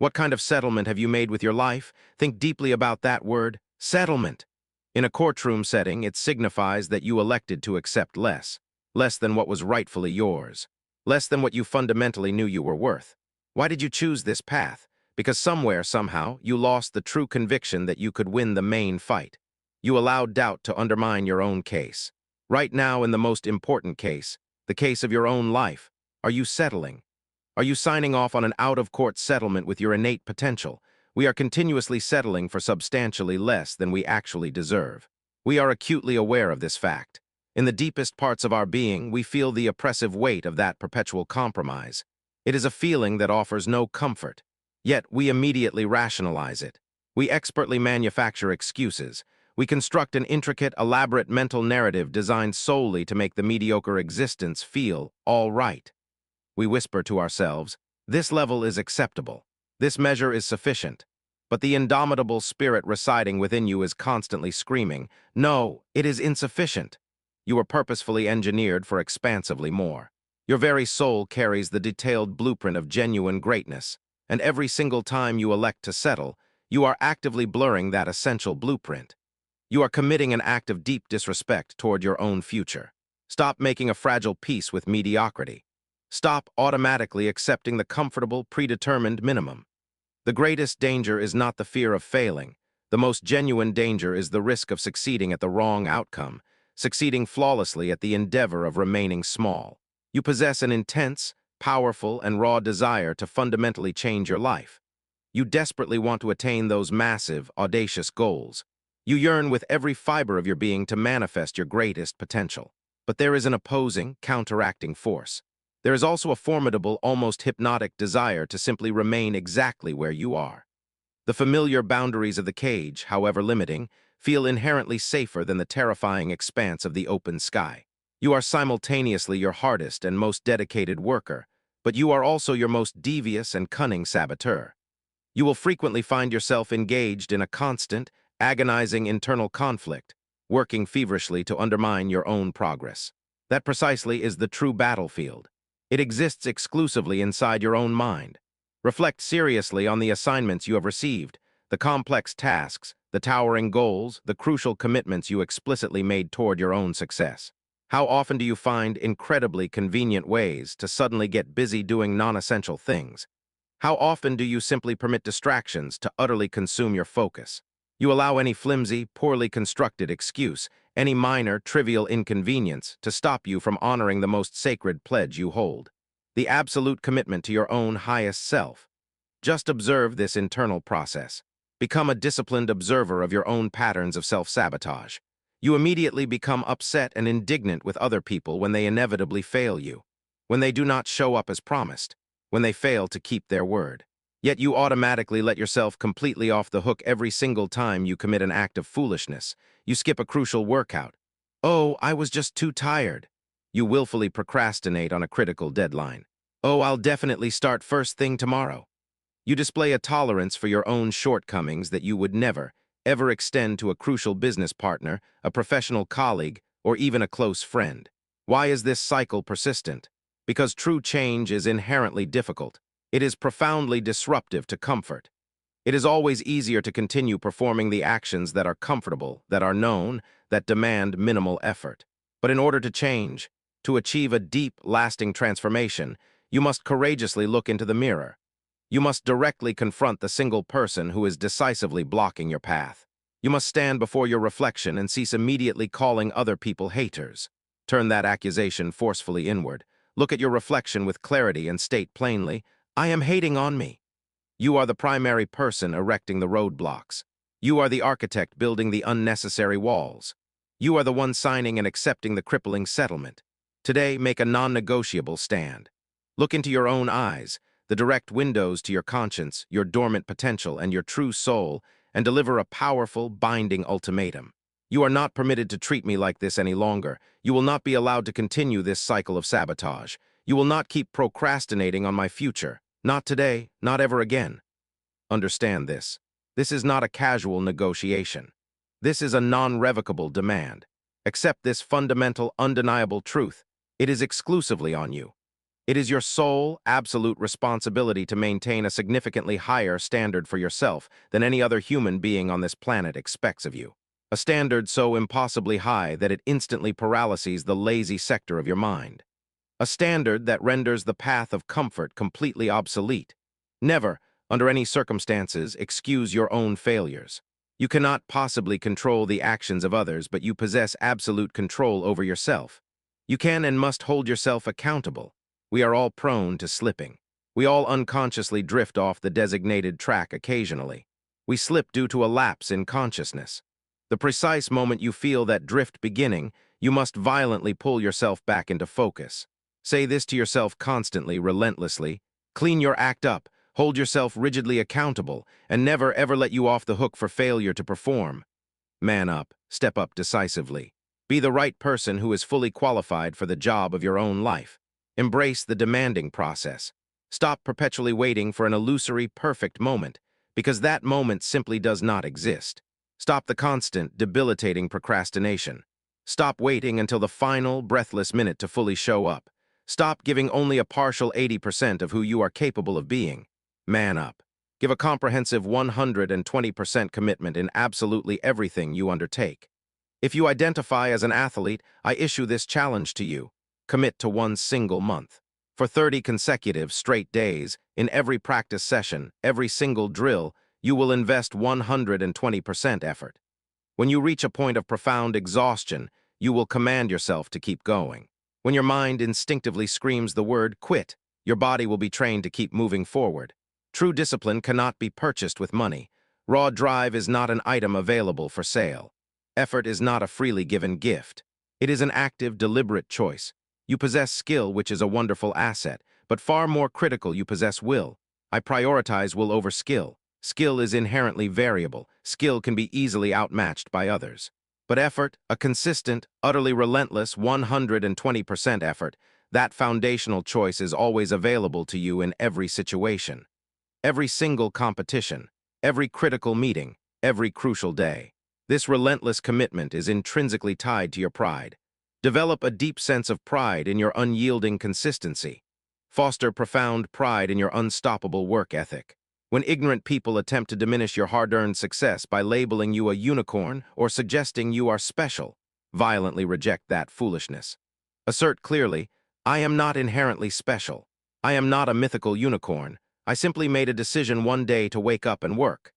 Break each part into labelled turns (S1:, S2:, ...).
S1: What kind of settlement have you made with your life? Think deeply about that word, settlement. In a courtroom setting, it signifies that you elected to accept less. Less than what was rightfully yours. Less than what you fundamentally knew you were worth. Why did you choose this path? Because somewhere, somehow, you lost the true conviction that you could win the main fight. You allowed doubt to undermine your own case. Right now, in the most important case, the case of your own life, are you settling? Are you signing off on an out-of-court settlement with your innate potential? We are continuously settling for substantially less than we actually deserve. We are acutely aware of this fact. In the deepest parts of our being, we feel the oppressive weight of that perpetual compromise. It is a feeling that offers no comfort. Yet we immediately rationalize it. We expertly manufacture excuses. We construct an intricate, elaborate mental narrative designed solely to make the mediocre existence feel all right. We whisper to ourselves, this level is acceptable. This measure is sufficient. But the indomitable spirit residing within you is constantly screaming, no, it is insufficient. You are purposefully engineered for expansively more. Your very soul carries the detailed blueprint of genuine greatness, and every single time you elect to settle, you are actively blurring that essential blueprint. You are committing an act of deep disrespect toward your own future. Stop making a fragile peace with mediocrity. Stop automatically accepting the comfortable, predetermined minimum. The greatest danger is not the fear of failing. The most genuine danger is the risk of succeeding at the wrong outcome, succeeding flawlessly at the endeavor of remaining small. You possess an intense, powerful, and raw desire to fundamentally change your life. You desperately want to attain those massive, audacious goals. You yearn with every fiber of your being to manifest your greatest potential. But there is an opposing, counteracting force. There is also a formidable, almost hypnotic desire to simply remain exactly where you are. The familiar boundaries of the cage, however limiting, feel inherently safer than the terrifying expanse of the open sky. You are simultaneously your hardest and most dedicated worker, but you are also your most devious and cunning saboteur. You will frequently find yourself engaged in a constant, agonizing internal conflict, working feverishly to undermine your own progress. That precisely is the true battlefield. It exists exclusively inside your own mind. Reflect seriously on the assignments you have received, the complex tasks, the towering goals, the crucial commitments you explicitly made toward your own success. How often do you find incredibly convenient ways to suddenly get busy doing non-essential things? How often do you simply permit distractions to utterly consume your focus? You allow any flimsy, poorly constructed excuse, any minor, trivial inconvenience to stop you from honoring the most sacred pledge you hold, the absolute commitment to your own highest self. Just observe this internal process. Become a disciplined observer of your own patterns of self-sabotage. You immediately become upset and indignant with other people when they inevitably fail you, when they do not show up as promised, when they fail to keep their word. Yet you automatically let yourself completely off the hook every single time you commit an act of foolishness. You skip a crucial workout. Oh, I was just too tired. You willfully procrastinate on a critical deadline. Oh, I'll definitely start first thing tomorrow. You display a tolerance for your own shortcomings that you would never, ever extend to a crucial business partner, a professional colleague, or even a close friend. Why is this cycle persistent? Because true change is inherently difficult. It is profoundly disruptive to comfort. It is always easier to continue performing the actions that are comfortable, that are known, that demand minimal effort. But in order to change, to achieve a deep, lasting transformation, you must courageously look into the mirror. You must directly confront the single person who is decisively blocking your path. You must stand before your reflection and cease immediately calling other people haters. Turn that accusation forcefully inward. Look at your reflection with clarity and state plainly, I am hating on me. You are the primary person erecting the roadblocks. You are the architect building the unnecessary walls. You are the one signing and accepting the crippling settlement. Today, make a non-negotiable stand. Look into your own eyes, the direct windows to your conscience, your dormant potential, and your true soul, and deliver a powerful, binding ultimatum. You are not permitted to treat me like this any longer. You will not be allowed to continue this cycle of sabotage. You will not keep procrastinating on my future. Not today, not ever again. Understand this. This is not a casual negotiation. This is a non-revocable demand. Accept this fundamental, undeniable truth. It is exclusively on you. It is your sole, absolute responsibility to maintain a significantly higher standard for yourself than any other human being on this planet expects of you. A standard so impossibly high that it instantly paralyses the lazy sector of your mind. A standard that renders the path of comfort completely obsolete. Never, under any circumstances, excuse your own failures. You cannot possibly control the actions of others, but you possess absolute control over yourself. You can and must hold yourself accountable. We are all prone to slipping. We all unconsciously drift off the designated track occasionally. We slip due to a lapse in consciousness. The precise moment you feel that drift beginning, you must violently pull yourself back into focus. Say this to yourself constantly, relentlessly. Clean your act up, hold yourself rigidly accountable, and never ever let you off the hook for failure to perform. Man up, step up decisively. Be the right person who is fully qualified for the job of your own life. Embrace the demanding process. Stop perpetually waiting for an illusory, perfect moment, because that moment simply does not exist. Stop the constant, debilitating procrastination. Stop waiting until the final, breathless minute to fully show up. Stop giving only a partial 80% of who you are capable of being. Man up. Give a comprehensive 120% commitment in absolutely everything you undertake. If you identify as an athlete, I issue this challenge to you. Commit to one single month. For 30 consecutive straight days, in every practice session, every single drill, you will invest 120% effort. When you reach a point of profound exhaustion, you will command yourself to keep going. When your mind instinctively screams the word quit, your body will be trained to keep moving forward. True discipline cannot be purchased with money. Raw drive is not an item available for sale. Effort is not a freely given gift. It is an active, deliberate choice. You possess skill, which is a wonderful asset, but far more critical, you possess will. I prioritize will over skill. Skill is inherently variable. Skill can be easily outmatched by others. But effort, a consistent, utterly relentless 120% effort, that foundational choice is always available to you in every situation. Every single competition, every critical meeting, every crucial day. This relentless commitment is intrinsically tied to your pride. Develop a deep sense of pride in your unyielding consistency. Foster profound pride in your unstoppable work ethic. When ignorant people attempt to diminish your hard-earned success by labeling you a unicorn or suggesting you are special, violently reject that foolishness. Assert clearly, I am not inherently special. I am not a mythical unicorn. I simply made a decision one day to wake up and work.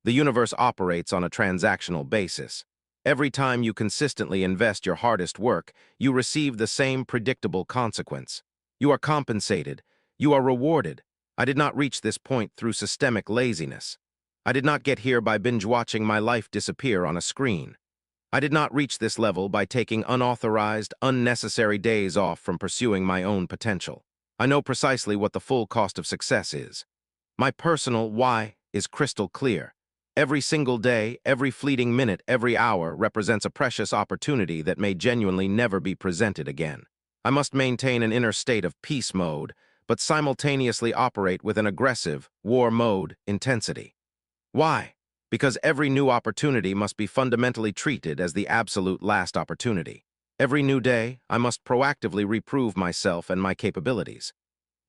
S1: The universe operates on a transactional basis. Every time you consistently invest your hardest work, you receive the same predictable consequence. You are compensated. You are rewarded. I did not reach this point through systemic laziness. I did not get here by binge-watching my life disappear on a screen. I did not reach this level by taking unauthorized, unnecessary days off from pursuing my own potential. I know precisely what the full cost of success is. My personal why is crystal clear. Every single day, every fleeting minute, every hour represents a precious opportunity that may genuinely never be presented again. I must maintain an inner state of peace mode, but simultaneously operate with an aggressive, war mode intensity. Why? Because every new opportunity must be fundamentally treated as the absolute last opportunity. Every new day, I must proactively reprove myself and my capabilities.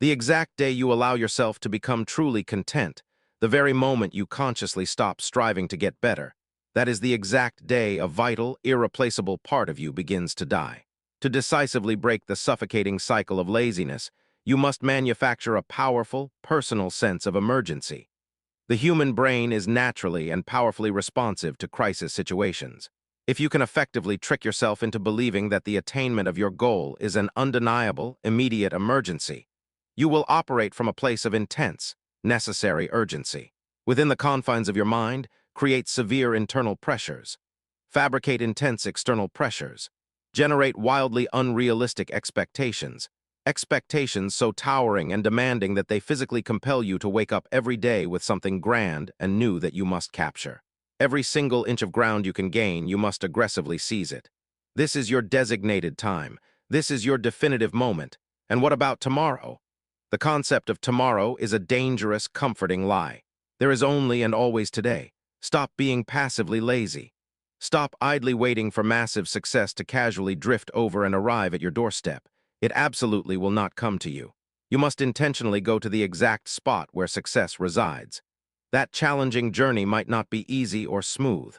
S1: The exact day you allow yourself to become truly content, the very moment you consciously stop striving to get better, that is the exact day a vital, irreplaceable part of you begins to die. To decisively break the suffocating cycle of laziness, you must manufacture a powerful, personal sense of emergency. The human brain is naturally and powerfully responsive to crisis situations. If you can effectively trick yourself into believing that the attainment of your goal is an undeniable, immediate emergency, you will operate from a place of intense, necessary urgency. Within the confines of your mind, create severe internal pressures. Fabricate intense external pressures. Generate wildly unrealistic expectations. Expectations so towering and demanding that they physically compel you to wake up every day with something grand and new that you must capture. Every single inch of ground you can gain, you must aggressively seize it. This is your designated time. This is your definitive moment. And what about tomorrow? The concept of tomorrow is a dangerous, comforting lie. There is only and always today. Stop being passively lazy. Stop idly waiting for massive success to casually drift over and arrive at your doorstep. It absolutely will not come to you. You must intentionally go to the exact spot where success resides. That challenging journey might not be easy or smooth.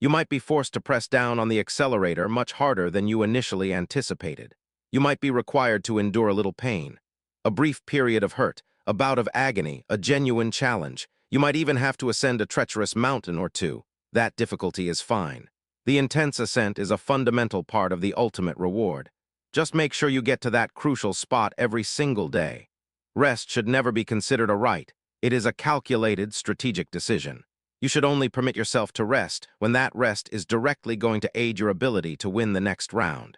S1: You might be forced to press down on the accelerator much harder than you initially anticipated. You might be required to endure a little pain, a brief period of hurt, a bout of agony, a genuine challenge. You might even have to ascend a treacherous mountain or two. That difficulty is fine. The intense ascent is a fundamental part of the ultimate reward. Just make sure you get to that crucial spot every single day. Rest should never be considered a right. It is a calculated, strategic decision. You should only permit yourself to rest when that rest is directly going to aid your ability to win the next round.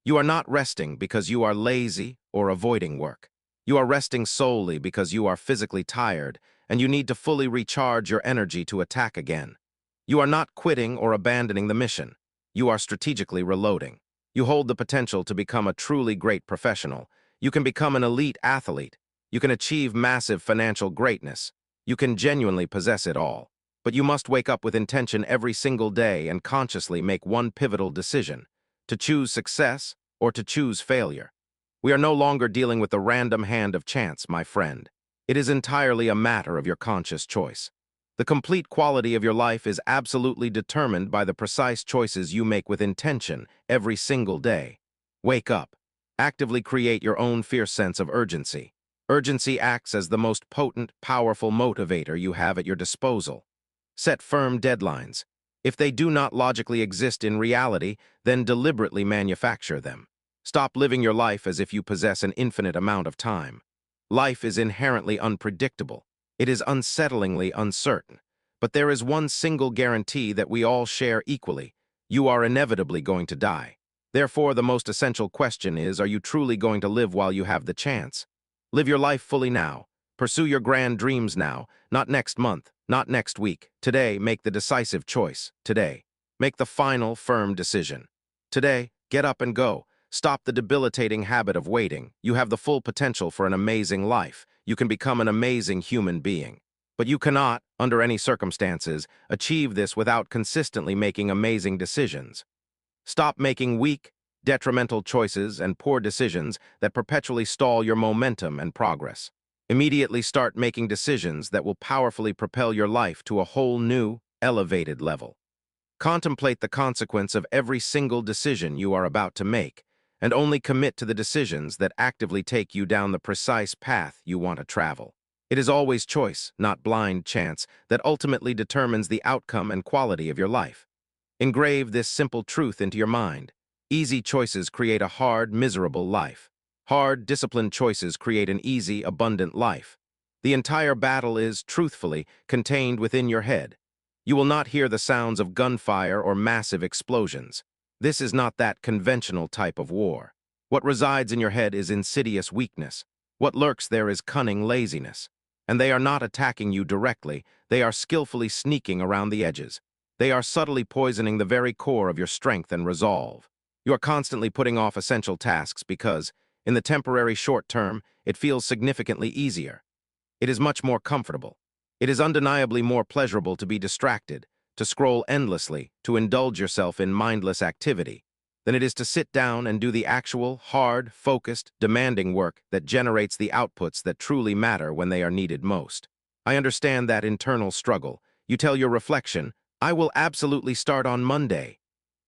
S1: You are not resting because you are lazy or avoiding work. You are resting solely because you are physically tired and you need to fully recharge your energy to attack again. You are not quitting or abandoning the mission. You are strategically reloading. You hold the potential to become a truly great professional. You can become an elite athlete. You can achieve massive financial greatness. You can genuinely possess it all. But you must wake up with intention every single day and consciously make one pivotal decision: to choose success or to choose failure. We are no longer dealing with the random hand of chance, my friend. It is entirely a matter of your conscious choice. The complete quality of your life is absolutely determined by the precise choices you make with intention every single day. Wake up. Actively create your own fierce sense of urgency. Urgency acts as the most potent, powerful motivator you have at your disposal. Set firm deadlines. If they do not logically exist in reality, then deliberately manufacture them. Stop living your life as if you possess an infinite amount of time. Life is inherently unpredictable. It is unsettlingly uncertain. But there is one single guarantee that we all share equally. You are inevitably going to die. Therefore, the most essential question is, are you truly going to live while you have the chance? Live your life fully now. Pursue your grand dreams now, not next month, not next week. Today, make the decisive choice. Today, make the final, firm decision. Today, get up and go. Stop the debilitating habit of waiting. You have the full potential for an amazing life. You can become an amazing human being. But you cannot, under any circumstances, achieve this without consistently making amazing decisions. Stop making weak, detrimental choices and poor decisions that perpetually stall your momentum and progress. Immediately start making decisions that will powerfully propel your life to a whole new, elevated level. Contemplate the consequence of every single decision you are about to make, and only commit to the decisions that actively take you down the precise path you want to travel. It is always choice, not blind chance, that ultimately determines the outcome and quality of your life. Engrave this simple truth into your mind. Easy choices create a hard, miserable life. Hard, disciplined choices create an easy, abundant life. The entire battle is, truthfully, contained within your head. You will not hear the sounds of gunfire or massive explosions. This is not that conventional type of war. What resides in your head is insidious weakness. What lurks there is cunning laziness. And they are not attacking you directly, they are skillfully sneaking around the edges. They are subtly poisoning the very core of your strength and resolve. You are constantly putting off essential tasks because, in the temporary short term, it feels significantly easier. It is much more comfortable. It is undeniably more pleasurable to be distracted, to scroll endlessly, to indulge yourself in mindless activity, than it is to sit down and do the actual, hard, focused, demanding work that generates the outputs that truly matter when they are needed most. I understand that internal struggle. You tell your reflection, I will absolutely start on Monday.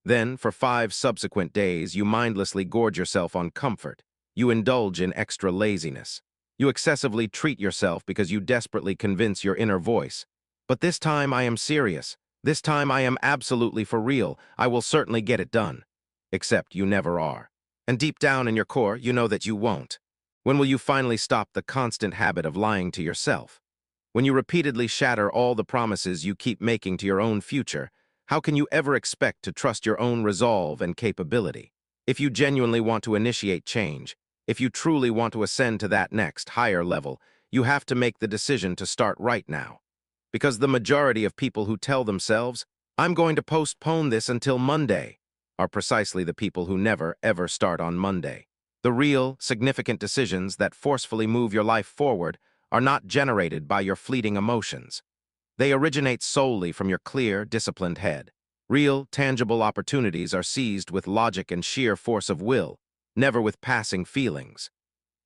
S1: Then, for 5 subsequent days, you mindlessly gorge yourself on comfort. You indulge in extra laziness. You excessively treat yourself because you desperately convince your inner voice. But this time I am serious. This time I am absolutely for real. I will certainly get it done. Except you never are. And deep down in your core, you know that you won't. When will you finally stop the constant habit of lying to yourself? When you repeatedly shatter all the promises you keep making to your own future, how can you ever expect to trust your own resolve and capability? If you genuinely want to initiate change, if you truly want to ascend to that next, higher level, you have to make the decision to start right now. Because the majority of people who tell themselves, I'm going to postpone this until Monday, are precisely the people who never, ever start on Monday. The real, significant decisions that forcefully move your life forward are not generated by your fleeting emotions. They originate solely from your clear, disciplined head. Real, tangible opportunities are seized with logic and sheer force of will. never with passing feelings.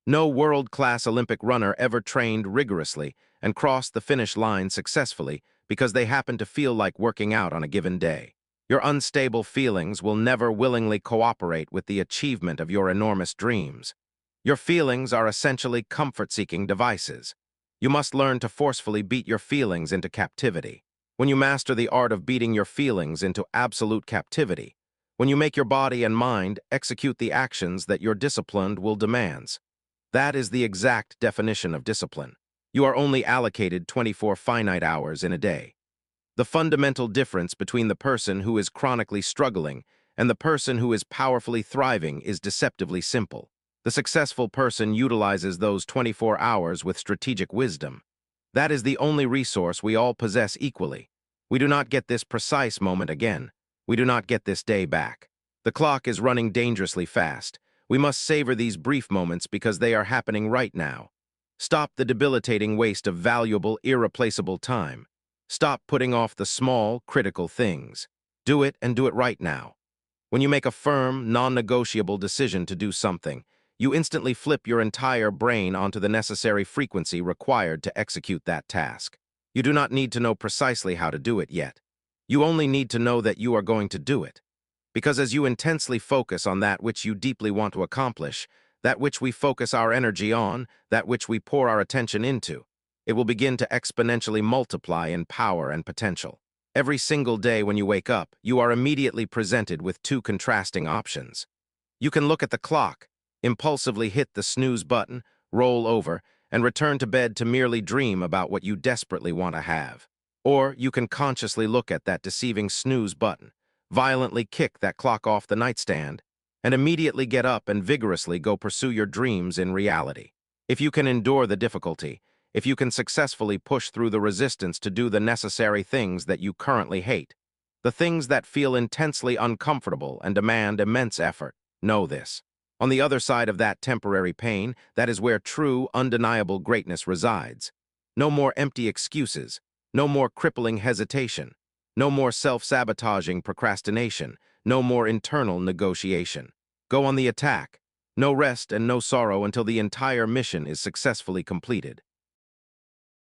S1: No world-class Olympic runner ever trained rigorously and crossed the finish line successfully because they happened to feel like working out on a given day. Your unstable feelings will never willingly cooperate with the achievement of your enormous dreams. Your feelings are essentially comfort-seeking devices. You must learn to forcefully beat your feelings into captivity. When you master the art of beating your feelings into absolute captivity, when you make your body and mind execute the actions that your disciplined will demands, that is the exact definition of discipline. You are only allocated 24 finite hours in a day. The fundamental difference between the person who is chronically struggling and the person who is powerfully thriving is deceptively simple. The successful person utilizes those 24 hours with strategic wisdom. That is the only resource we all possess equally. We do not get this precise moment again. We do not get this day back. The clock is running dangerously fast. We must savor these brief moments because they are happening right now. Stop the debilitating waste of valuable, irreplaceable time. Stop putting off the small, critical things. Do it and do it right now. When you make a firm, non-negotiable decision to do something, you instantly flip your entire brain onto the necessary frequency required to execute that task. You do not need to know precisely how to do it yet. You only need to know that you are going to do it. Because as you intensely focus on that which you deeply want to accomplish, that which we focus our energy on, that which we pour our attention into, it will begin to exponentially multiply in power and potential. Every single day when you wake up, you are immediately presented with two contrasting options. You can look at the clock, impulsively hit the snooze button, roll over, and return to bed to merely dream about what you desperately want to have. Or you can consciously look at that deceiving snooze button, violently kick that clock off the nightstand, and immediately get up and vigorously go pursue your dreams in reality. If you can endure the difficulty, if you can successfully push through the resistance to do the necessary things that you currently hate, the things that feel intensely uncomfortable and demand immense effort, know this. On the other side of that temporary pain, that is where true, undeniable greatness resides. No more empty excuses, no more crippling hesitation, no more self-sabotaging procrastination, no more internal negotiation. Go on the attack. No rest and no sorrow until the entire mission is successfully completed.